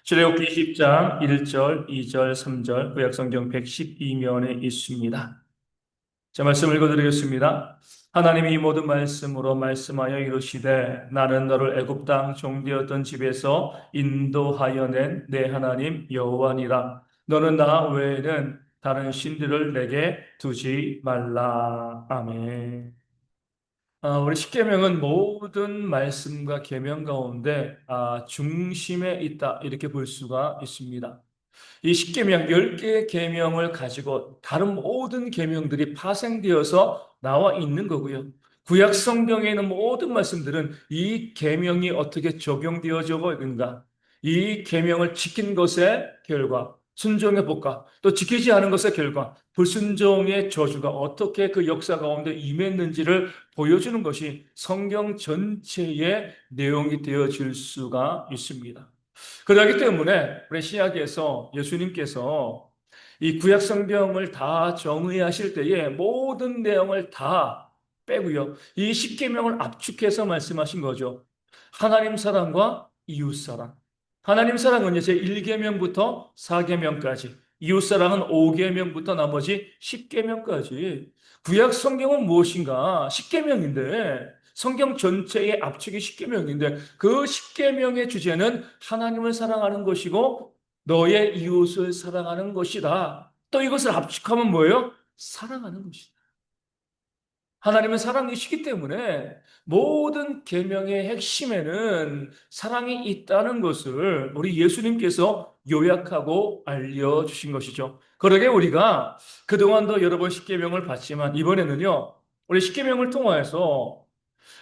출애굽기 10장 1절, 2절, 3절 구약성경 112면에 있습니다. 제 말씀 읽어드리겠습니다. 하나님이 이 모든 말씀으로 말씀하여 이르시되 나는 너를 애굽 땅 종되었던 집에서 인도하여 낸 내 하나님 여호와니라. 너는 나 외에는 다른 신들을 내게 두지 말라. 아멘. 우리 십계명은 모든 말씀과 계명 가운데 중심에 있다 이렇게 볼 수가 있습니다. 이 십계명 10개의 계명을 가지고 다른 모든 계명들이 파생되어서 나와 있는 거고요. 구약 성경에 있는 모든 말씀들은 이 계명이 어떻게 적용되어져 있는가, 이 계명을 지킨 것의 결과, 순종의 복과 또 지키지 않은 것의 결과, 불순종의 저주가 어떻게 그 역사 가운데 임했는지를 보여주는 것이 성경 전체의 내용이 되어질 수가 있습니다. 그렇기 때문에 우리 신약에서 예수님께서 이 구약 성경을 다 정의하실 때에 모든 내용을 다 빼고요. 이 십계명을 압축해서 말씀하신 거죠. 하나님 사랑과 이웃 사랑. 하나님 사랑은 이제 1계명부터 4계명까지, 이웃 사랑은 5계명부터 나머지 10계명까지. 구약 성경은 무엇인가? 10계명인데 성경 전체의 압축이 십계명인데 그 십계명의 주제는 하나님을 사랑하는 것이고 너의 이웃을 사랑하는 것이다. 또 이것을 압축하면 뭐예요? 사랑하는 것이다. 하나님은 사랑이시기 때문에 모든 계명의 핵심에는 사랑이 있다는 것을 우리 예수님께서 요약하고 알려주신 것이죠. 그러게 우리가 그동안도 여러 번 십계명을 봤지만 이번에는요, 우리 십계명을 통하여서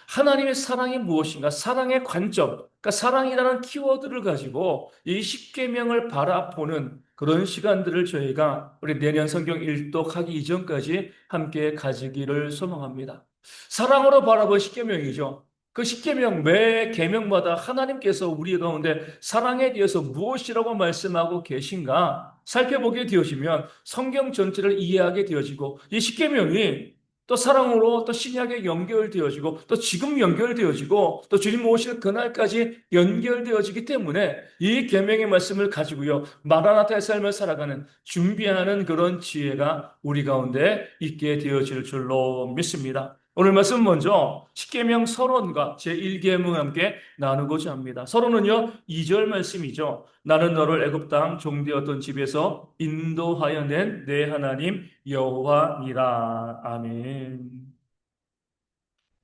하나님의 사랑이 무엇인가? 사랑의 관점, 그러니까 사랑이라는 키워드를 가지고 이 십계명을 바라보는 그런 시간들을 저희가 우리 내년 성경 일독하기 이전까지 함께 가지기를 소망합니다. 사랑으로 바라본 십계명이죠. 그 십계명 매 계명마다 하나님께서 우리 가운데 사랑에 대해서 무엇이라고 말씀하고 계신가 살펴보게 되어지면 성경 전체를 이해하게 되어지고 이 십계명이 또 사랑으로 또 신약에 연결되어지고 또 지금 연결되어지고 또 주님 오실 그날까지 연결되어지기 때문에 이 계명의 말씀을 가지고요 마라나타의 삶을 살아가는 준비하는 그런 지혜가 우리 가운데 있게 되어질 줄로 믿습니다. 오늘 말씀 먼저 십계명 서론과 제1계명과 함께 나누고자 합니다. 서론은요 2절 말씀이죠. 나는 너를 애굽 땅 종되었던 집에서 인도하여 낸 내 하나님 여호와니라. 아멘.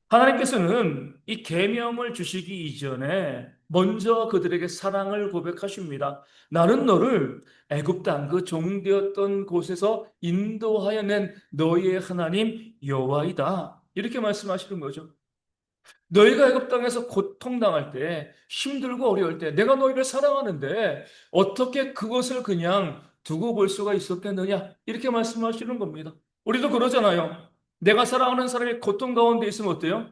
하나님께서는 이 계명을 주시기 이전에 먼저 그들에게 사랑을 고백하십니다. 나는 너를 애굽 땅 그 종되었던 곳에서 인도하여 낸 너희의 하나님 여호와이다. 이렇게 말씀하시는 거죠. 너희가 애굽 땅에서 고통당할 때, 힘들고 어려울 때, 내가 너희를 사랑하는데 어떻게 그것을 그냥 두고 볼 수가 있었겠느냐? 이렇게 말씀하시는 겁니다. 우리도 그러잖아요. 내가 사랑하는 사람이 고통 가운데 있으면 어때요?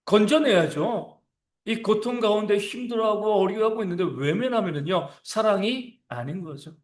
건져내야죠. 이 고통 가운데 힘들어하고 어려워하고 있는데 외면하면은요, 사랑이 아닌 거죠.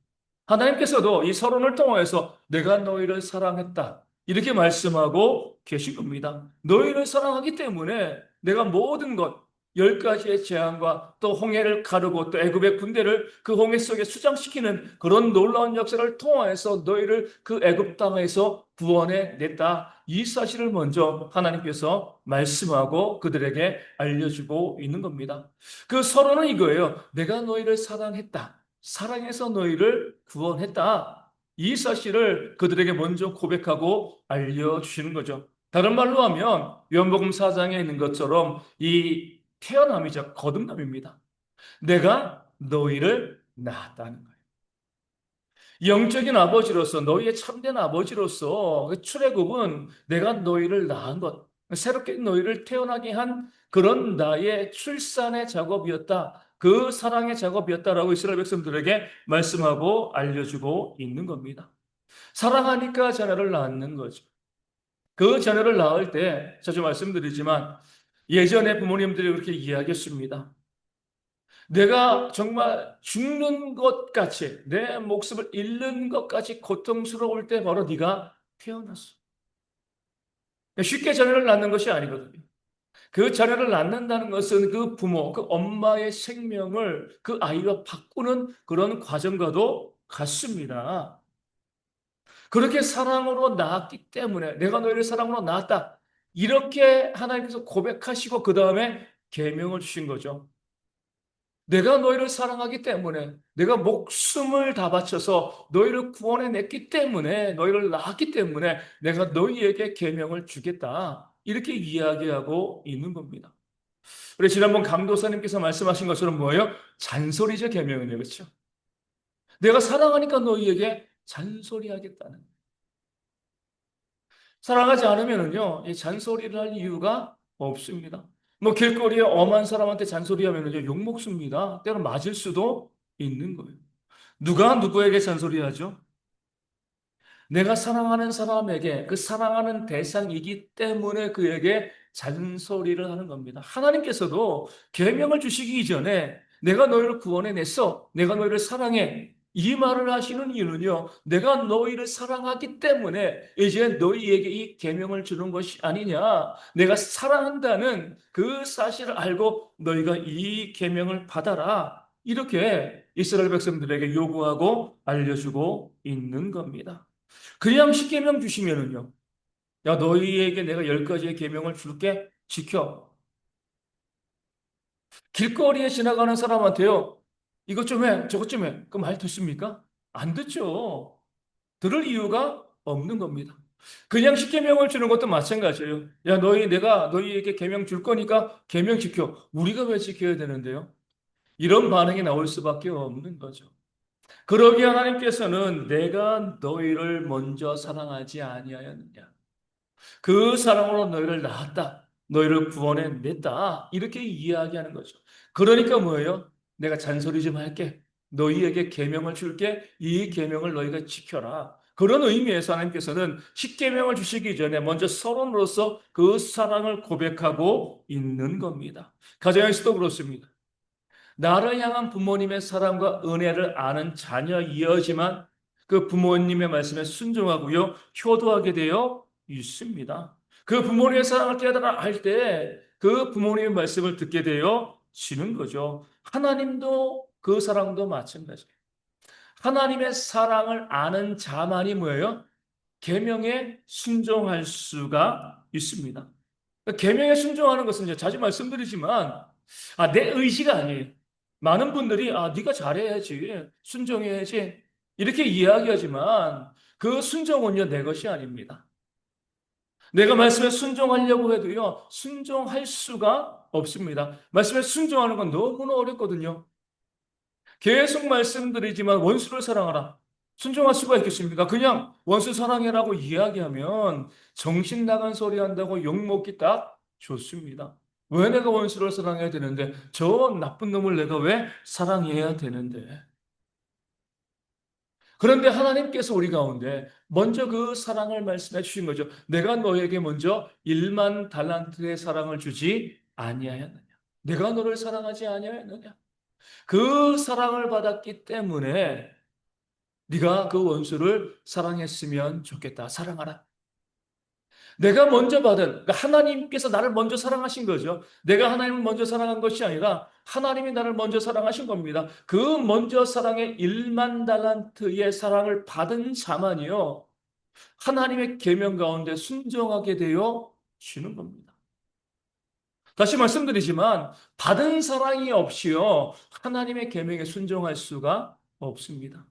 하나님께서도 이 서론을 통해서 내가 너희를 사랑했다. 이렇게 말씀하고 계신 겁니다. 너희를 사랑하기 때문에 내가 모든 것, 10가지의 재앙과 또 홍해를 가르고 또 애굽의 군대를 그 홍해 속에 수장시키는 그런 놀라운 역사를 통하여서 너희를 그 애굽 땅에서 구원해 냈다. 이 사실을 먼저 하나님께서 말씀하고 그들에게 알려주고 있는 겁니다. 그 서론은 이거예요. 내가 너희를 사랑했다. 사랑해서 너희를 구원했다. 이 사실을 그들에게 먼저 고백하고 알려주시는 거죠. 다른 말로 하면 요한복음 4장에 있는 것처럼 이 태어남이자 거듭남입니다. 내가 너희를 낳았다는 거예요. 영적인 아버지로서 너희의 참된 아버지로서 그 출애굽은 내가 너희를 낳은 것, 새롭게 너희를 태어나게 한 그런 나의 출산의 작업이었다. 그 사랑의 작업이었다라고 이스라엘 백성들에게 말씀하고 알려주고 있는 겁니다. 사랑하니까 자녀를 낳는 거죠. 그 자녀를 낳을 때 자주 말씀드리지만 예전에 부모님들이 그렇게 이야기했습니다. 내가 정말 죽는 것 같이 내 목숨을 잃는 것 같이 고통스러울 때 바로 네가 태어났어. 쉽게 자녀를 낳는 것이 아니거든요. 그 자녀를 낳는다는 것은 그 부모, 그 엄마의 생명을 그 아이와 바꾸는 그런 과정과도 같습니다. 그렇게 사랑으로 낳았기 때문에 내가 너희를 사랑으로 낳았다. 이렇게 하나님께서 고백하시고 그 다음에 계명을 주신 거죠. 내가 너희를 사랑하기 때문에 내가 목숨을 다 바쳐서 너희를 구원해 냈기 때문에 너희를 낳았기 때문에 내가 너희에게 계명을 주겠다. 이렇게 이야기하고 있는 겁니다. 우리 지난번 강도사님께서 말씀하신 것처럼 뭐예요? 잔소리죠, 계명은요. 그렇죠? 내가 사랑하니까 너희에게 잔소리하겠다는. 사랑하지 않으면은요, 이 잔소리를 할 이유가 없습니다. 뭐 길거리에 엄한 사람한테 잔소리하면은요, 욕 먹습니다. 때로 맞을 수도 있는 거예요. 누가 누구에게 잔소리하죠? 내가 사랑하는 사람에게 그 사랑하는 대상이기 때문에 그에게 잔소리를 하는 겁니다. 하나님께서도 계명을 주시기 이전에 내가 너희를 구원해냈어. 내가 너희를 사랑해. 이 말을 하시는 이유는요. 내가 너희를 사랑하기 때문에 이제 너희에게 이 계명을 주는 것이 아니냐. 내가 사랑한다는 그 사실을 알고 너희가 이 계명을 받아라. 이렇게 이스라엘 백성들에게 요구하고 알려주고 있는 겁니다. 그냥 십계명 주시면은요. 야, 너희에게 내가 10가지의 계명을 줄게. 지켜. 길거리에 지나가는 사람한테요. 이것 좀 해. 저것 좀 해. 그 말 듣습니까? 안 듣죠. 들을 이유가 없는 겁니다. 그냥 십계명을 주는 것도 마찬가지예요. 야, 내가 너희에게 계명 줄 거니까 계명 지켜. 우리가 왜 지켜야 되는데요? 이런 반응이 나올 수밖에 없는 거죠. 그러기에 하나님께서는 내가 너희를 먼저 사랑하지 아니하였느냐. 그 사랑으로 너희를 낳았다. 너희를 구원해 냈다. 이렇게 이야기하는 거죠. 그러니까 뭐예요? 내가 잔소리 좀 할게. 너희에게 계명을 줄게. 이 계명을 너희가 지켜라. 그런 의미에서 하나님께서는 십계명을 주시기 전에 먼저 서론으로서 그 사랑을 고백하고 있는 겁니다. 가정에서도 그렇습니다. 나를 향한 부모님의 사랑과 은혜를 아는 자녀이어지만 그 부모님의 말씀에 순종하고요, 효도하게 되어 있습니다. 그 부모님의 사랑을 깨달아 알 때 그 부모님의 말씀을 듣게 되어 지는 거죠. 하나님도 그 사랑도 마찬가지예요. 하나님의 사랑을 아는 자만이 뭐예요? 계명에 순종할 수가 있습니다. 계명에 순종하는 것은 이제 자주 말씀드리지만 내 의지가 아니에요. 많은 분들이 네가 잘해야지, 순종해야지 이렇게 이야기하지만 그 순종은요 내 것이 아닙니다. 내가 말씀에 순종하려고 해도요 순종할 수가 없습니다. 말씀에 순종하는 건 너무나 어렵거든요. 계속 말씀드리지만 원수를 사랑하라. 순종할 수가 있겠습니까? 그냥 원수 사랑해라고 이야기하면 정신 나간 소리 한다고 욕먹기 딱 좋습니다. 왜 내가 원수를 사랑해야 되는데 저 나쁜 놈을 내가 왜 사랑해야 되는데. 그런데 하나님께서 우리 가운데 먼저 그 사랑을 말씀해 주신 거죠. 내가 너에게 먼저 1만 달란트의 사랑을 주지 아니하였느냐. 내가 너를 사랑하지 아니하였느냐. 그 사랑을 받았기 때문에 네가 그 원수를 사랑했으면 좋겠다. 사랑하라. 내가 먼저 받은, 그러니까 하나님께서 나를 먼저 사랑하신 거죠. 내가 하나님을 먼저 사랑한 것이 아니라 하나님이 나를 먼저 사랑하신 겁니다. 그 먼저 사랑의 1만 달란트의 사랑을 받은 자만이요. 하나님의 계명 가운데 순종하게 되어 지는 겁니다. 다시 말씀드리지만 받은 사랑이 없이요. 하나님의 계명에 순종할 수가 없습니다.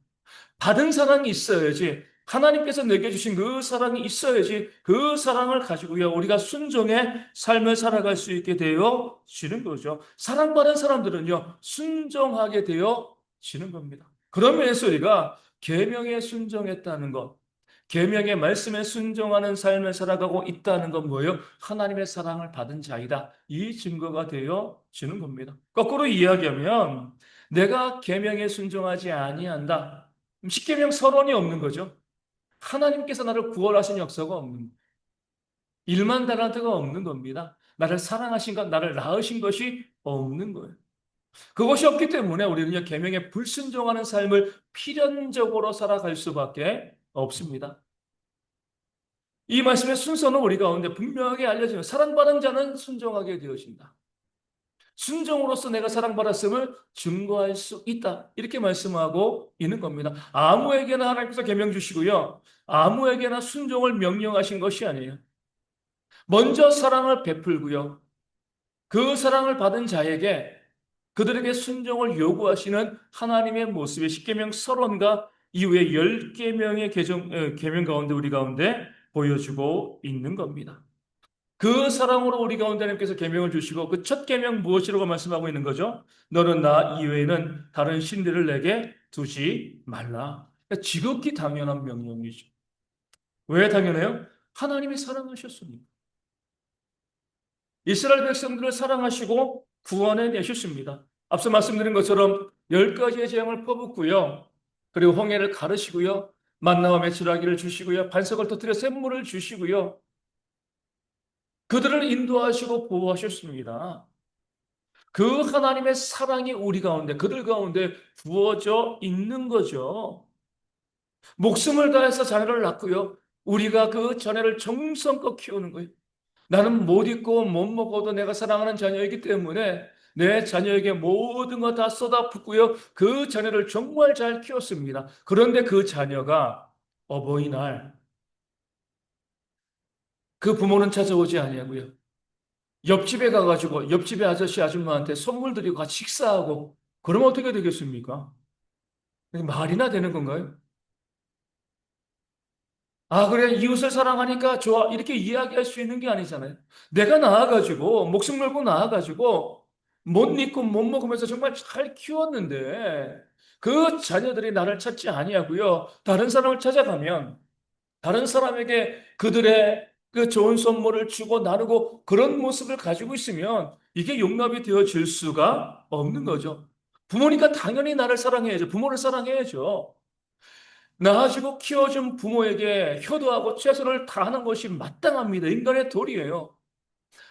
받은 사랑이 있어야지. 하나님께서 내게 주신 그 사랑이 있어야지. 그 사랑을 가지고요. 우리가 순종의 삶을 살아갈 수 있게 되어 지는 거죠. 사랑받은 사람들은요. 순종하게 되어 지는 겁니다. 그런 면에서 우리가 계명에 순종했다는 것, 계명의 말씀에 순종하는 삶을 살아가고 있다는 건 뭐예요? 하나님의 사랑을 받은 자이다. 이 증거가 되어 지는 겁니다. 거꾸로 이야기하면 내가 계명에 순종하지 아니한다. 십계명 서론이 없는 거죠. 하나님께서 나를 구원하신 역사가 없는 거예요. 1만 달란트가 없는 겁니다. 나를 사랑하신 것, 나를 낳으신 것이 없는 거예요. 그것이 없기 때문에 우리는 계명에 불순종하는 삶을 필연적으로 살아갈 수밖에 없습니다. 이 말씀의 순서는 우리 가운데 분명하게 알려져요. 사랑받은 자는 순종하게 되어진다. 순종으로서 내가 사랑받았음을 증거할 수 있다. 이렇게 말씀하고 있는 겁니다. 아무에게나 하나님께서 계명 주시고요. 아무에게나 순종을 명령하신 것이 아니에요. 먼저 사랑을 베풀고요. 그 사랑을 받은 자에게 그들에게 순종을 요구하시는 하나님의 모습의 십계명 서론과 이후에 열 계명의 계명 가운데 우리 가운데 보여주고 있는 겁니다. 그 사랑으로 우리 가운데 하나님께서 계명을 주시고 그 첫 계명 무엇이라고 말씀하고 있는 거죠? 너는 나 이외에는 다른 신들을 내게 두지 말라. 그러니까 지극히 당연한 명령이죠. 왜 당연해요? 하나님이 사랑하셨습니다. 이스라엘 백성들을 사랑하시고 구원해 내셨습니다. 앞서 말씀드린 것처럼 10가지의 재앙을 퍼붓고요. 그리고 홍해를 가르시고요. 만나와 메추라기를 주시고요. 반석을 터뜨려 샘물을 주시고요. 그들을 인도하시고 보호하셨습니다. 그 하나님의 사랑이 우리 가운데, 그들 가운데 부어져 있는 거죠. 목숨을 다해서 자녀를 낳고요. 우리가 그 자녀를 정성껏 키우는 거예요. 나는 못 입고 못 먹어도 내가 사랑하는 자녀이기 때문에 내 자녀에게 모든 것 다 쏟아붓고요. 그 자녀를 정말 잘 키웠습니다. 그런데 그 자녀가 어버이날 그 부모는 찾아오지 아니하고요. 옆집에 가가지고 옆집에 아저씨 아줌마한테 선물 드리고 같이 식사하고 그러면 어떻게 되겠습니까? 말이나 되는 건가요? 아, 그래, 이웃을 사랑하니까 좋아. 이렇게 이야기할 수 있는 게 아니잖아요. 내가 나와가지고, 목숨 걸고 나와가지고, 못 입고 못 먹으면서 정말 잘 키웠는데, 그 자녀들이 나를 찾지 아니하고요. 다른 사람을 찾아가면, 다른 사람에게 그들의 그 좋은 선물을 주고 나누고 그런 모습을 가지고 있으면, 이게 용납이 되어질 수가 없는 거죠. 부모니까 당연히 나를 사랑해야죠. 부모를 사랑해야죠. 낳아주고 키워준 부모에게 효도하고 최선을 다하는 것이 마땅합니다. 인간의 도리예요.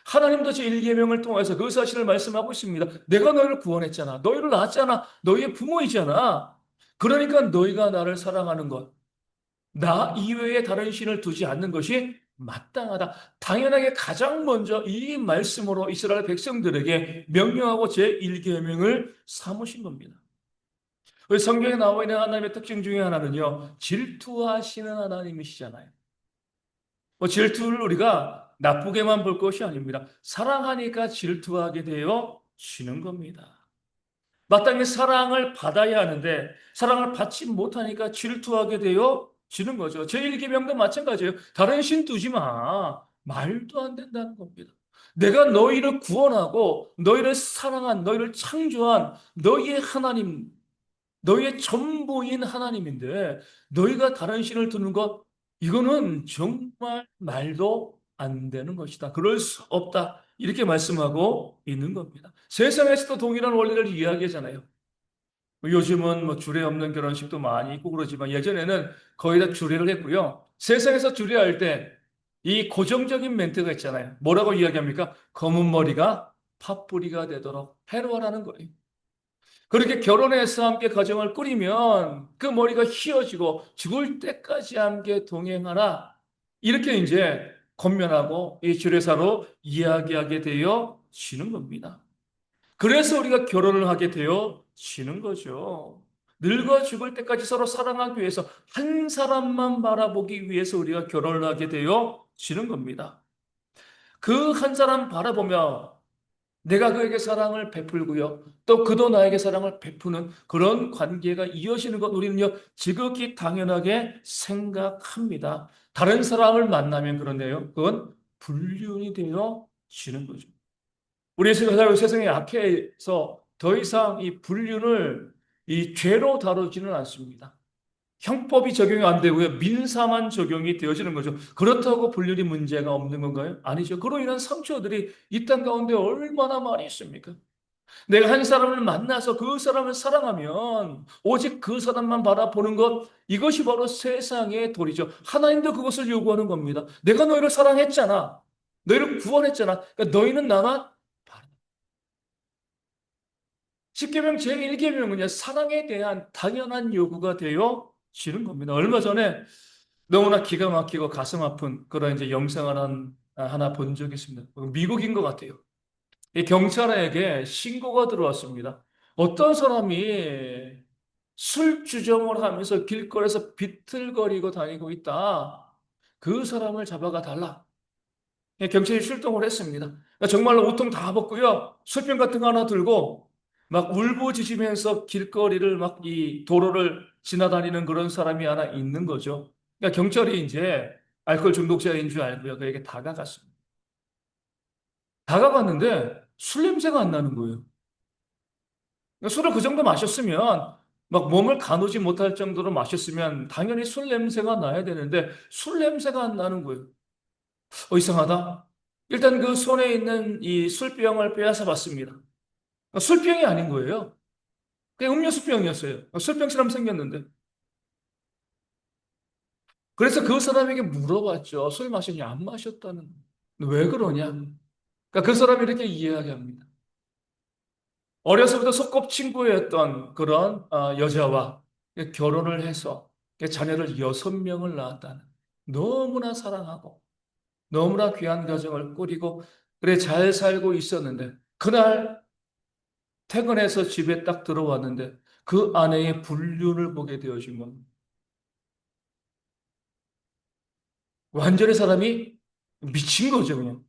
하나님도 제1계명을 통해서 그 사실을 말씀하고 있습니다. 내가 너희를 구원했잖아. 너희를 낳았잖아. 너희의 부모이잖아. 그러니까 너희가 나를 사랑하는 것. 나 이외에 다른 신을 두지 않는 것이 마땅하다. 당연하게 가장 먼저 이 말씀으로 이스라엘 백성들에게 명령하고 제1계명을 삼으신 겁니다. 성경에 나와 있는 하나님의 특징 중에 하나는요, 질투하시는 하나님이시잖아요. 질투를 우리가 나쁘게만 볼 것이 아닙니다. 사랑하니까 질투하게 되어 지는 겁니다. 마땅히 사랑을 받아야 하는데, 사랑을 받지 못하니까 질투하게 되어 지는 거죠. 제1계명도 마찬가지예요. 다른 신 두지 마. 말도 안 된다는 겁니다. 내가 너희를 구원하고, 너희를 사랑한, 너희를 창조한 너희의 하나님, 너희의 전부인 하나님인데 너희가 다른 신을 두는 것 이거는 정말 말도 안 되는 것이다. 그럴 수 없다. 이렇게 말씀하고 있는 겁니다. 세상에서도 동일한 원리를 이야기하잖아요. 요즘은 뭐 주례 없는 결혼식도 많이 있고 그러지만 예전에는 거의 다 주례를 했고요. 세상에서 주례할 때 이 고정적인 멘트가 있잖아요. 뭐라고 이야기합니까? 검은 머리가 팥뿌리가 되도록 해로하라는 거예요. 그렇게 결혼해서 함께 가정을 꾸리면 그 머리가 휘어지고 죽을 때까지 함께 동행하라. 이렇게 이제 권면하고 이 주례사로 이야기하게 되어 지는 겁니다. 그래서 우리가 결혼을 하게 되어 지는 거죠. 늙어 죽을 때까지 서로 사랑하기 위해서 한 사람만 바라보기 위해서 우리가 결혼을 하게 되어 지는 겁니다. 그 한 사람 바라보며 내가 그에게 사랑을 베풀고요. 또 그도 나에게 사랑을 베푸는 그런 관계가 이어지는 것 우리는요, 지극히 당연하게 생각합니다. 다른 사람을 만나면 그런데요, 그건 불륜이 되어지는 거죠. 우리 세상의 악해서 더 이상 이 불륜을 이 죄로 다루지는 않습니다. 형법이 적용이 안 되고요. 민사만 적용이 되어지는 거죠. 그렇다고 불륜이 문제가 없는 건가요? 아니죠. 그로 인한 상처들이 이 땅 가운데 얼마나 많이 있습니까? 내가 한 사람을 만나서 그 사람을 사랑하면 오직 그 사람만 바라보는 것 이것이 바로 세상의 도리죠. 하나님도 그것을 요구하는 겁니다. 내가 너희를 사랑했잖아. 너희를 구원했잖아. 그러니까 너희는 나만 바라. 십계명 제1계명은요. 사랑에 대한 당연한 요구가 되어 지는 겁니다. 얼마 전에 너무나 기가 막히고 가슴 아픈 그런 이제 영상을 하나 본 적이 있습니다. 미국인 것 같아요. 이 경찰에게 신고가 들어왔습니다. 어떤 사람이 술 주정을 하면서 길거리에서 비틀거리고 다니고 있다. 그 사람을 잡아가 달라. 예, 경찰이 출동을 했습니다. 그러니까 정말로 옷통 다 벗고요. 술병 같은 거 하나 들고 막 울부짖으면서 길거리를 막 이 도로를 지나다니는 그런 사람이 하나 있는 거죠. 그러니까 경찰이 이제 알코올 중독자인 줄 알고요. 그에게 다가갔습니다. 다가갔는데 술 냄새가 안 나는 거예요. 그러니까 술을 그 정도 마셨으면 막 몸을 가누지 못할 정도로 마셨으면 당연히 술 냄새가 나야 되는데 술 냄새가 안 나는 거예요. 이상하다. 일단 그 손에 있는 이 술병을 빼앗아 봤습니다. 술병이 아닌 거예요. 그냥 음료수병이었어요. 술병처럼 생겼는데. 그래서 그 사람에게 물어봤죠. 술 마셨냐? 안 마셨다는. 왜 그러냐? 그러니까 그 사람이 이렇게 이야기합니다. 어려서부터 소꿉친구였던 그런 여자와 결혼을 해서 자녀를 6명을 낳았다는. 너무나 사랑하고 너무나 귀한 가정을 꾸리고 그래 잘 살고 있었는데 그날 퇴근해서 집에 딱 들어왔는데 그 아내의 불륜을 보게 되어진 겁니다. 완전히 사람이 미친 거죠, 그냥.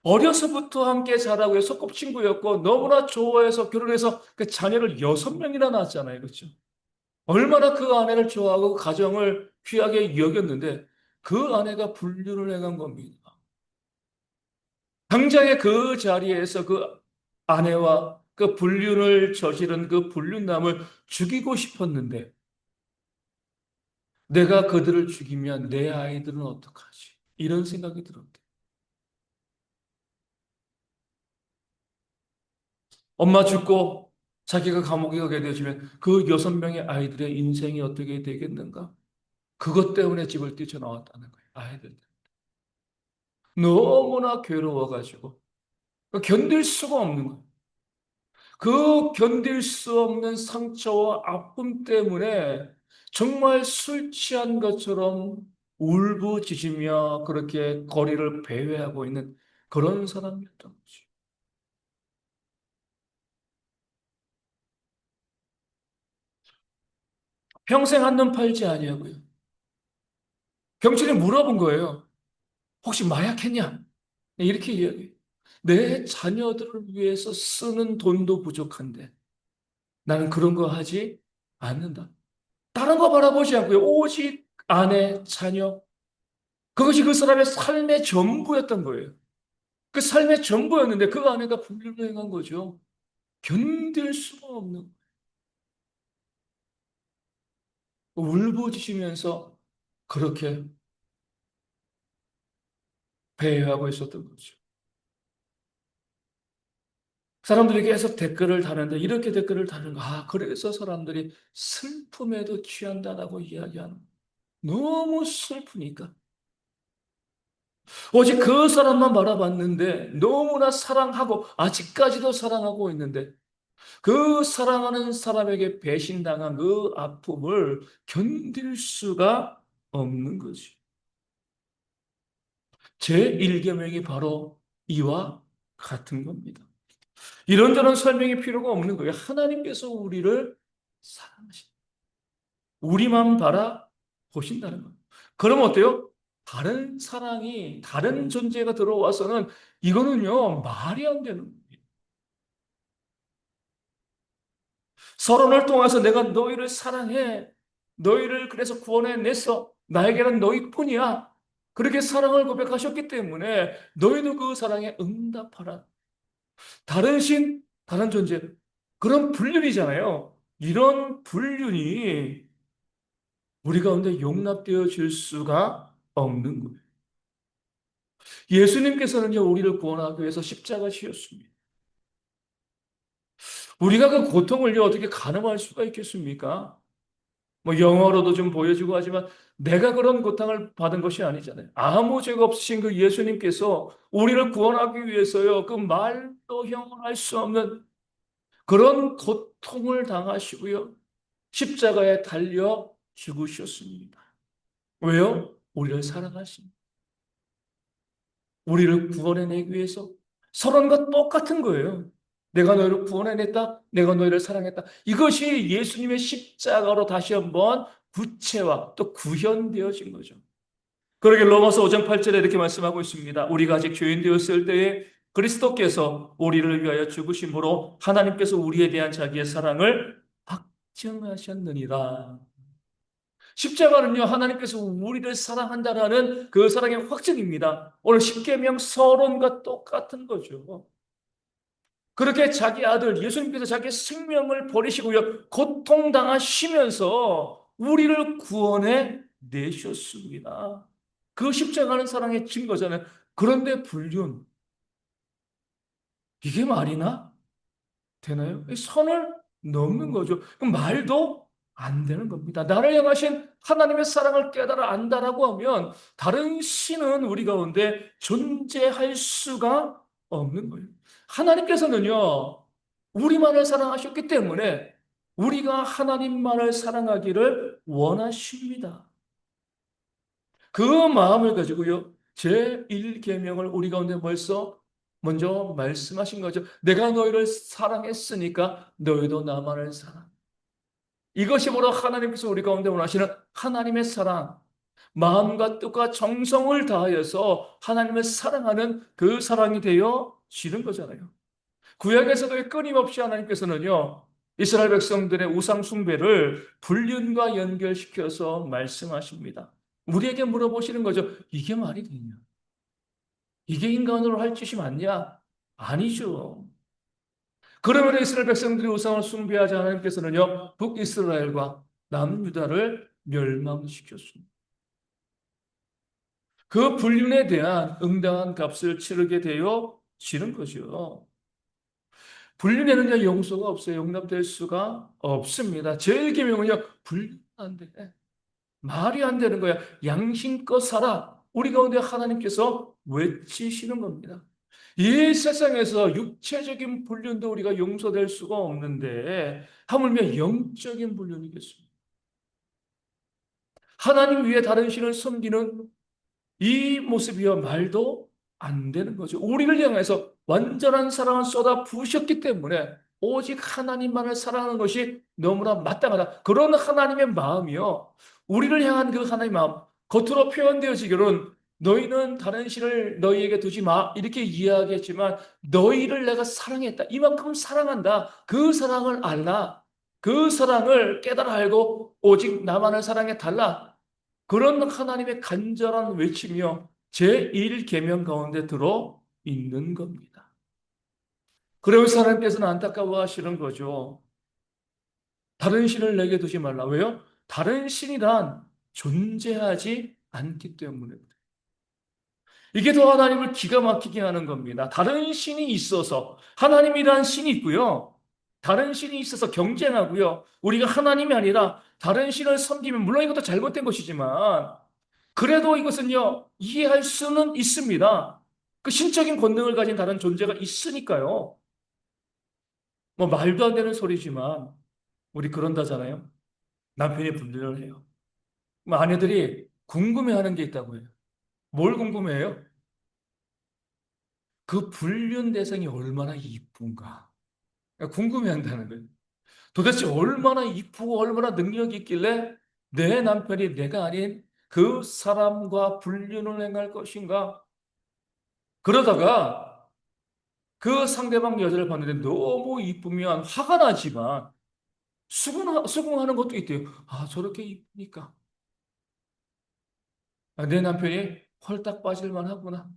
어려서부터 함께 자라고 소꿉친구였고 너무나 좋아해서 결혼해서 그 자녀를 6명이나 낳았잖아요. 그렇죠? 얼마나 그 아내를 좋아하고 그 가정을 귀하게 여겼는데 그 아내가 불륜을 해간 겁니다. 당장에 그 자리에서 그 아내와 그 불륜을 저지른 그 불륜남을 죽이고 싶었는데 내가 그들을 죽이면 내 아이들은 어떡하지? 이런 생각이 들었대. 엄마 죽고 자기가 감옥에 가게 되어지면 그 6명의 아이들의 인생이 어떻게 되겠는가? 그것 때문에 집을 뛰쳐나왔다는 거예요. 아이들. 너무나 괴로워가지고 견딜 수가 없는 거예요. 그 견딜 수 없는 상처와 아픔 때문에 정말 술 취한 것처럼 울부짖으며 그렇게 거리를 배회하고 있는 그런 사람이었던 거죠. 평생 한눈 팔지 아니하고요. 경찰이 물어본 거예요. 혹시 마약했냐? 이렇게 이야기해요. 내 자녀들을 위해서 쓰는 돈도 부족한데 나는 그런 거 하지 않는다. 다른 거 바라보지 않고요. 오직 아내, 자녀. 그것이 그 사람의 삶의 전부였던 거예요. 그 삶의 전부였는데 그 아내가 불륜을 행한 거죠. 견딜 수가 없는 울부짖으면서 그렇게 배회하고 있었던 거죠. 사람들이 계속 댓글을 다는데 이렇게 댓글을 다는 거. 그래서 사람들이 슬픔에도 취한다라고 이야기하는. 너무 슬프니까. 오직 그 사람만 바라봤는데 너무나 사랑하고 아직까지도 사랑하고 있는데 그 사랑하는 사람에게 배신당한 그 아픔을 견딜 수가 없는 거지. 제1계명이 바로 이와 같은 겁니다. 이런저런 설명이 필요가 없는 거예요. 하나님께서 우리를 사랑하신다. 우리만 바라보신다는 거예요. 그럼 어때요? 다른 사랑이, 다른 존재가 들어와서는 이거는요, 말이 안 되는 거예요. 서론을 통해서 내가 너희를 사랑해. 너희를 그래서 구원해냈어. 나에게는 너희뿐이야. 그렇게 사랑을 고백하셨기 때문에 너희도 그 사랑에 응답하라. 다른 신, 다른 존재. 그런 불륜이잖아요. 이런 불륜이 우리 가운데 용납되어 질 수가 없는 거예요. 예수님께서는요, 우리를 구원하기 위해서 십자가 지었습니다. 우리가 그 고통을요, 어떻게 가늠할 수가 있겠습니까? 뭐 영어로도 좀 보여주고 하지만 내가 그런 고통을 받은 것이 아니잖아요. 아무 죄가 없으신 그 예수님께서 우리를 구원하기 위해서요, 그 말도 형용할 수 없는 그런 고통을 당하시고요, 십자가에 달려 죽으셨습니다. 왜요? 우리를 사랑하신, 우리를 구원해내기 위해서 서론과 똑같은 거예요. 내가 너희를 구원해냈다. 내가 너희를 사랑했다. 이것이 예수님의 십자가로 다시 한번 구체화 또 구현되어진 거죠. 그러게 로마서 5장 8절에 이렇게 말씀하고 있습니다. 우리가 아직 죄인 되었을 때에 그리스도께서 우리를 위하여 죽으심으로 하나님께서 우리에 대한 자기의 사랑을 확증하셨느니라. 십자가는요, 하나님께서 우리를 사랑한다라는 그 사랑의 확증입니다. 오늘 십계명 서론과 똑같은 거죠. 그렇게 자기 아들 예수님께서 자기 생명을 버리시고요, 고통당하시면서 우리를 구원해 내셨습니다. 그 십자가는 사랑의 증거잖아요. 그런데 불륜, 이게 말이나 되나요? 선을 넘는 거죠. 그럼 말도 안 되는 겁니다. 나를 향하신 하나님의 사랑을 깨달아 안다라고 하면 다른 신은 우리 가운데 존재할 수가 없는 거예요. 하나님께서는요, 우리만을 사랑하셨기 때문에 우리가 하나님만을 사랑하기를 원하십니다. 그 마음을 가지고요, 제1계명을 우리 가운데 벌써 먼저 말씀하신 거죠. 내가 너희를 사랑했으니까 너희도 나만을 사랑. 이것이 바로 하나님께서 우리 가운데 원하시는 하나님의 사랑. 마음과 뜻과 정성을 다하여서 하나님을 사랑하는 그 사랑이 되어 지는 거잖아요. 구약에서도 끊임없이 하나님께서는요, 이스라엘 백성들의 우상 숭배를 불륜과 연결시켜서 말씀하십니다. 우리에게 물어보시는 거죠. 이게 말이 되냐? 이게 인간으로 할 짓이 맞냐? 아니죠. 그러므로 이스라엘 백성들이 우상을 숭배하자 하나님께서는요, 북이스라엘과 남유다를 멸망시켰습니다. 그 불륜에 대한 응당한 값을 치르게 되어 지는 거죠. 불륜에는요, 용서가 없어요. 용납될 수가 없습니다. 제1계명은요, 불륜 안 돼. 말이 안 되는 거야. 양심껏 살아. 우리 가운데 하나님께서 외치시는 겁니다. 이 세상에서 육체적인 불륜도 우리가 용서될 수가 없는데 하물며 영적인 불륜이겠습니까? 하나님 위에 다른 신을 섬기는 이 모습이야 말도 안 되는 거죠. 우리를 향해서 완전한 사랑을 쏟아 부으셨기 때문에 오직 하나님만을 사랑하는 것이 너무나 마땅하다. 그런 하나님의 마음이요. 우리를 향한 그 하나님의 마음, 겉으로 표현되어지기로는 너희는 다른 신을 너희에게 두지 마. 이렇게 이야기했지만 너희를 내가 사랑했다. 이만큼 사랑한다. 그 사랑을 알라. 그 사랑을 깨달아 알고 오직 나만을 사랑해 달라. 그런 하나님의 간절한 외침이요. 제1계명 가운데 들어 있는 겁니다. 그러면서 하나님께서는 안타까워하시는 거죠. 다른 신을 내게 두지 말라. 왜요? 다른 신이란 존재하지 않기 때문에. 이게 더 하나님을 기가 막히게 하는 겁니다. 다른 신이 있어서 하나님이란 신이 있고요. 다른 신이 있어서 경쟁하고요. 우리가 하나님이 아니라 다른 신을 섬기면 물론 이것도 잘못된 것이지만 그래도 이것은요, 이해할 수는 있습니다. 그 신적인 권능을 가진 다른 존재가 있으니까요. 뭐 말도 안 되는 소리지만 우리 그런다잖아요. 남편이 분별을 해요. 뭐 아내들이 궁금해하는 게 있다고 해요. 뭘 궁금해해요? 그 불륜 대상이 얼마나 이쁜가. 궁금해한다는 거예요. 도대체 얼마나 이쁘고 얼마나 능력이 있길래 내 남편이 내가 아닌 그 사람과 불륜을 행할 것인가? 그러다가 그 상대방 여자를 봤는데 너무 이쁘면 화가 나지만 수긍하는 것도 있대요. 아, 저렇게 이쁘니까. 아, 내 남편이 홀딱 빠질만 하구나.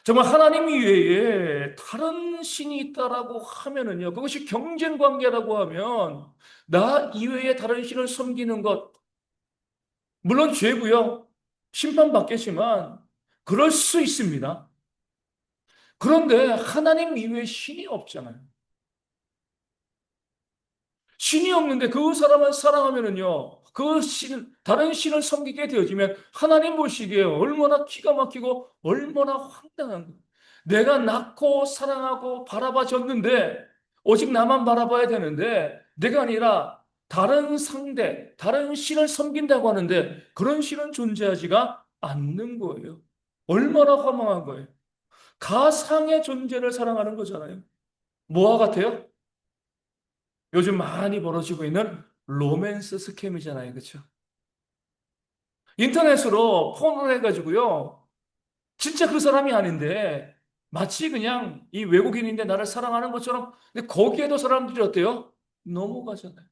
정말 하나님 이외에 다른 신이 있다라고 하면은요, 그것이 경쟁 관계라고 하면 나 이외에 다른 신을 섬기는 것, 물론 죄고요. 심판받겠지만 그럴 수 있습니다. 그런데 하나님 이외에 신이 없잖아요. 신이 없는데 그 사람을 사랑하면은요, 그 신, 다른 신을 섬기게 되어지면 하나님 보시기에 얼마나 기가 막히고 얼마나 황당한 거예요. 내가 낳고 사랑하고 바라봐 줬는데, 오직 나만 바라봐야 되는데, 내가 아니라 다른 상대, 다른 신을 섬긴다고 하는데 그런 신은 존재하지가 않는 거예요. 얼마나 허망한 거예요. 가상의 존재를 사랑하는 거잖아요. 뭐와 같아요? 요즘 많이 벌어지고 있는 로맨스 스캠이잖아요. 그렇죠? 인터넷으로 폰을 해가지고요. 진짜 그 사람이 아닌데 마치 그냥 이 외국인인데 나를 사랑하는 것처럼 근데 거기에도 사람들이 어때요? 넘어가잖아요.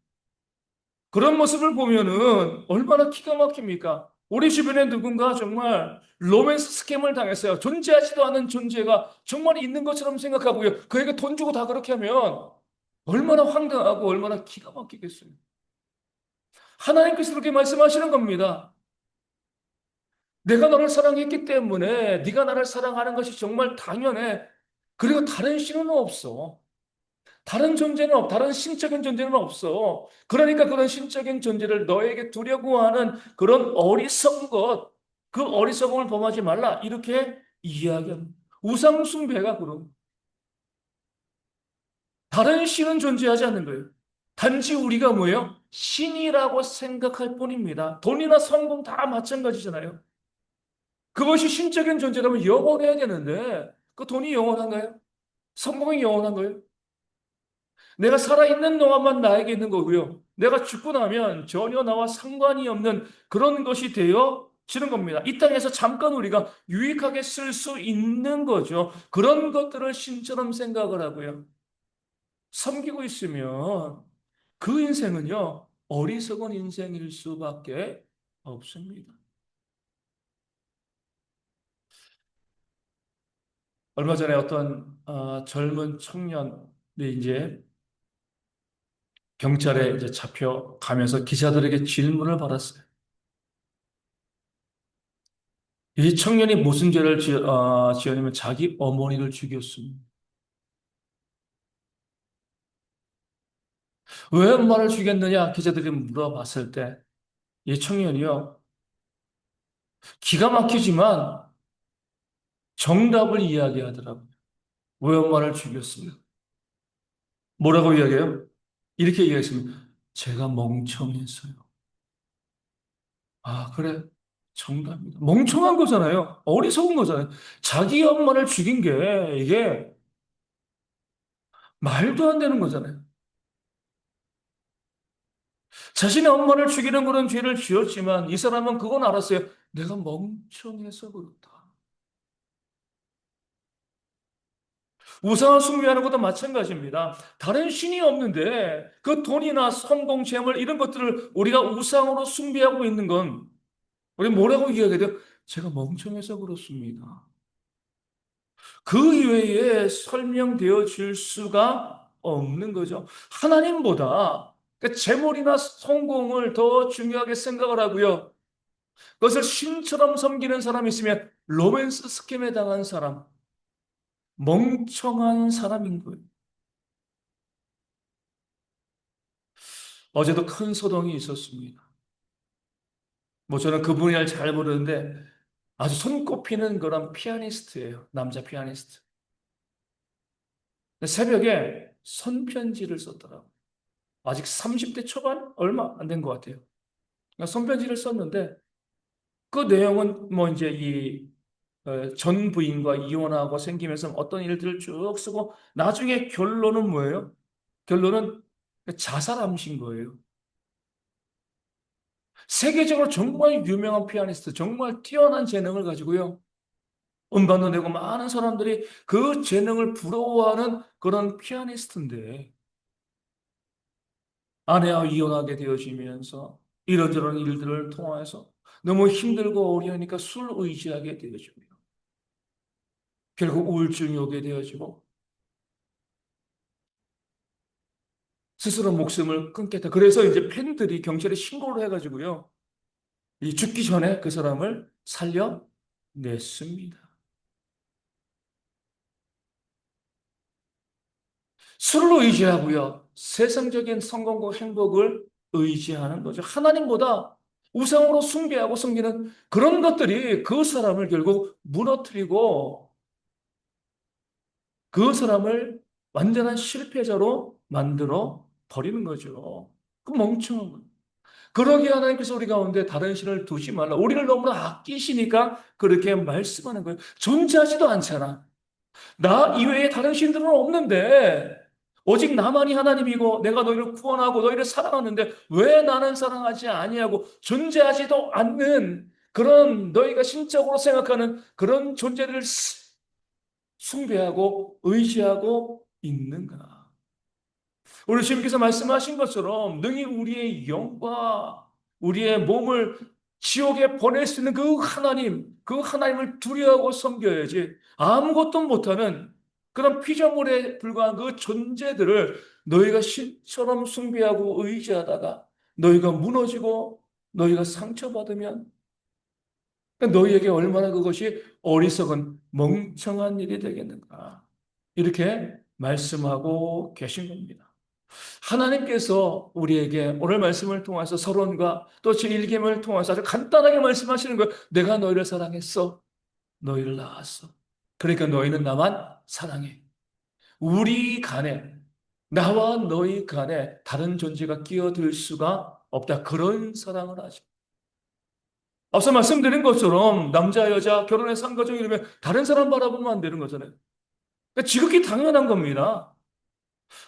그런 모습을 보면은 얼마나 기가 막힙니까? 우리 주변에 누군가 정말 로맨스 스캠을 당했어요. 존재하지도 않은 존재가 정말 있는 것처럼 생각하고요. 그에게 돈 주고 다 그렇게 하면 얼마나 황당하고 얼마나 기가 막히겠어요. 하나님께서 그렇게 말씀하시는 겁니다. 내가 너를 사랑했기 때문에 네가 나를 사랑하는 것이 정말 당연해. 그리고 다른 신은 없어. 다른 존재는 다른 신적인 존재는 없어. 그러니까 그런 신적인 존재를 너에게 두려고 하는 그런 어리석은 것, 그 어리석음을 범하지 말라. 이렇게 이야기합니다. 우상숭배가 그런 다른 신은 존재하지 않는 거예요. 단지 우리가 뭐예요? 신이라고 생각할 뿐입니다. 돈이나 성공 다 마찬가지잖아요. 그것이 신적인 존재라면 영원해야 되는데 그 돈이 영원한가요? 성공이 영원한가요? 내가 살아있는 동안만 나에게 있는 거고요. 내가 죽고 나면 전혀 나와 상관이 없는 그런 것이 되어 지는 겁니다. 이 땅에서 잠깐 우리가 유익하게 쓸 수 있는 거죠. 그런 것들을 신처럼 생각을 하고요. 섬기고 있으면 그 인생은요, 어리석은 인생일 수밖에 없습니다. 얼마 전에 어떤 젊은 청년이 이제 경찰에 이제 잡혀가면서 기자들에게 질문을 받았어요. 이 청년이 무슨 죄를 지었냐면 자기 어머니를 죽였습니다. 왜 엄마를 죽였느냐? 기자들이 물어봤을 때 이 청년이요. 기가 막히지만 정답을 이야기하더라고요. 왜 엄마를 죽였습니까? 뭐라고 이야기해요? 이렇게 얘기했습니다. 제가 멍청했어요. 아, 그래. 정답입니다. 멍청한 거잖아요. 어리석은 거잖아요. 자기 엄마를 죽인 게 이게 말도 안 되는 거잖아요. 자신의 엄마를 죽이는 그런 죄를 지었지만 이 사람은 그건 알았어요. 내가 멍청해서 그렇다. 우상을 숭배하는 것도 마찬가지입니다. 다른 신이 없는데 그 돈이나 성공, 재물 이런 것들을 우리가 우상으로 숭배하고 있는 건 우리 뭐라고 이야기해야 돼요? 제가 멍청해서 그렇습니다. 그 이외에 설명되어 질 수가 없는 거죠. 하나님보다 그 재물이나 성공을 더 중요하게 생각을 하고요. 그것을 신처럼 섬기는 사람이 있으면 로맨스 스캠에 당한 사람, 멍청한 사람인 거예요. 어제도 큰 소동이 있었습니다. 뭐 저는 그 분야를 잘 모르는데 아주 손꼽히는 그런 피아니스트예요. 남자 피아니스트. 새벽에 손편지를 썼더라고요. 아직 30대 초반? 얼마 안 된 것 같아요. 그러니까 손편지를 썼는데 그 내용은 뭐 이제 이 전 부인과 이혼하고 생기면서 어떤 일들을 쭉 쓰고 나중에 결론은 뭐예요? 결론은 자살함신 거예요. 세계적으로 정말 유명한 피아니스트, 정말 뛰어난 재능을 가지고요. 음반도 내고 많은 사람들이 그 재능을 부러워하는 그런 피아니스트인데 아내와 이혼하게 되어지면서 이런저런 일들을 통해서 너무 힘들고 어려우니까 술 의지하게 되어집니다. 결국 우울증이 오게 되어지고 스스로 목숨을 끊겠다. 그래서 이제 팬들이 경찰에 신고를 해가지고요. 이 죽기 전에 그 사람을 살려냈습니다. 술로 의지하고요. 세상적인 성공과 행복을 의지하는 거죠. 하나님보다 우상으로 숭배하고 섬기는 그런 것들이 그 사람을 결국 무너뜨리고 그 사람을 완전한 실패자로 만들어 버리는 거죠. 그 멍청한 거예요. 그러기에 하나님께서 우리 가운데 다른 신을 두지 말라. 우리를 너무나 아끼시니까 그렇게 말씀하는 거예요. 존재하지도 않잖아. 나 이외에 다른 신들은 없는데 오직 나만이 하나님이고 내가 너희를 구원하고 너희를 사랑하는데 왜 나는 사랑하지 아니하고 존재하지도 않는 그런 너희가 신적으로 생각하는 그런 존재들을 숭배하고 의지하고 있는가? 우리 주님께서 말씀하신 것처럼 능히 우리의 영과 우리의 몸을 지옥에 보낼 수 있는 그 하나님을 두려워하고 섬겨야지 아무것도 못하는 그런 피조물에 불과한 그 존재들을 너희가 신처럼 숭배하고 의지하다가 너희가 무너지고 너희가 상처받으면 너희에게 얼마나 그것이 어리석은 멍청한 일이 되겠는가. 이렇게 말씀하고 계신 겁니다. 하나님께서 우리에게 오늘 말씀을 통해서 서론과 또 제1계명을 통해서 아주 간단하게 말씀하시는 거예요. 내가 너희를 사랑했어. 너희를 낳았어. 그러니까 너희는 나만 사랑해. 우리 간에, 나와 너희 간에 다른 존재가 끼어들 수가 없다. 그런 사랑을 하죠. 앞서 말씀드린 것처럼 남자, 여자, 결혼해서 한 가정 이러면 다른 사람 바라보면 안 되는 거잖아요. 그러니까 지극히 당연한 겁니다.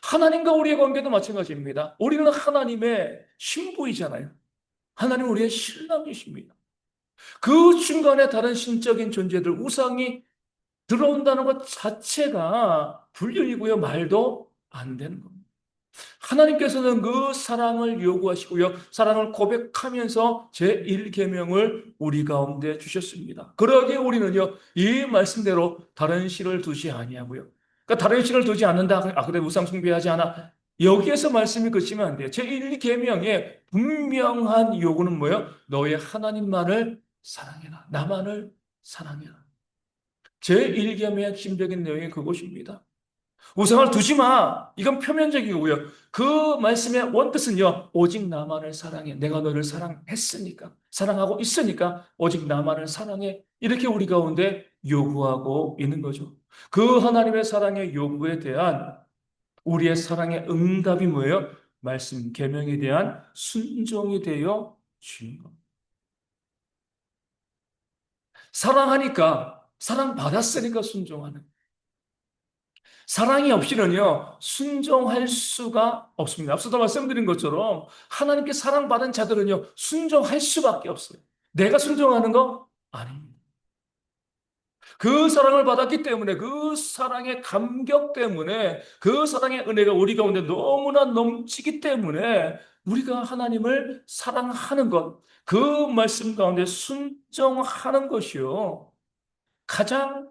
하나님과 우리의 관계도 마찬가지입니다. 우리는 하나님의 신부이잖아요. 하나님 우리의 신랑이십니다. 그 중간에 다른 신적인 존재들, 우상이 들어온다는 것 자체가 불륜이고요. 말도 안 되는 겁니다. 하나님께서는 그 사랑을 요구하시고요. 사랑을 고백하면서 제1계명을 우리 가운데 주셨습니다. 그러기에 우리는요. 이 말씀대로 다른 신을 두지 아니하고요. 그러니까 다른 신을 두지 않는다. 아, 그래 우상 숭배하지 않아. 여기에서 말씀이 그치면 안 돼요. 제1계명의 분명한 요구는 뭐예요? 너의 하나님만을 사랑해라. 나만을 사랑해라. 제1계명의 핵심적인 내용이 그것입니다. 우상을 두지 마. 이건 표면적이고요. 그 말씀의 원뜻은요. 오직 나만을 사랑해. 내가 너를 사랑했으니까. 사랑하고 있으니까 오직 나만을 사랑해. 이렇게 우리 가운데 요구하고 있는 거죠. 그 하나님의 사랑의 요구에 대한 우리의 사랑의 응답이 뭐예요? 말씀, 계명에 대한 순종이 되어 주는 겁니다. 사랑하니까, 사랑받았으니까 순종하는. 사랑이 없이는요, 순종할 수가 없습니다. 앞서도 말씀드린 것처럼 하나님께 사랑받은 자들은요, 순종할 수밖에 없어요. 내가 순종하는 거 아닙니다. 그 사랑을 받았기 때문에 그 사랑의 감격 때문에 그 사랑의 은혜가 우리 가운데 너무나 넘치기 때문에 우리가 하나님을 사랑하는 것, 그 말씀 가운데 순종하는 것이요. 가장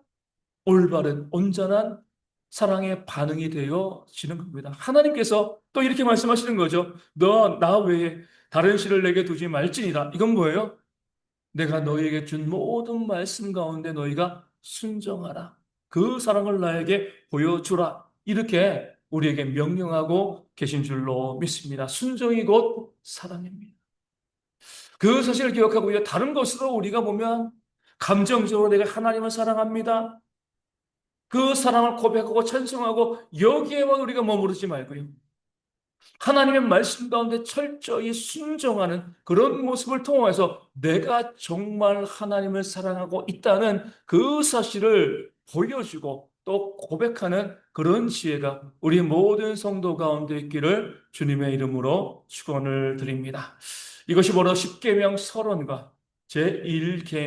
올바른 온전한 사랑의 반응이 되어지는 겁니다. 하나님께서 또 이렇게 말씀하시는 거죠. 너 나 외에 다른 신을 내게 두지 말지니라. 이건 뭐예요? 내가 너희에게 준 모든 말씀 가운데 너희가 순종하라. 그 사랑을 나에게 보여주라. 이렇게 우리에게 명령하고 계신 줄로 믿습니다. 순종이 곧 사랑입니다. 그 사실을 기억하고요. 다른 것으로 우리가 보면 감정적으로 내가 하나님을 사랑합니다. 그 사랑을 고백하고 찬송하고 여기에만 우리가 머무르지 말고요. 하나님의 말씀 가운데 철저히 순종하는 그런 모습을 통해서 내가 정말 하나님을 사랑하고 있다는 그 사실을 보여주고 또 고백하는 그런 지혜가 우리 모든 성도 가운데 있기를 주님의 이름으로 축원을 드립니다. 이것이 바로 십계명 서론과 제1계명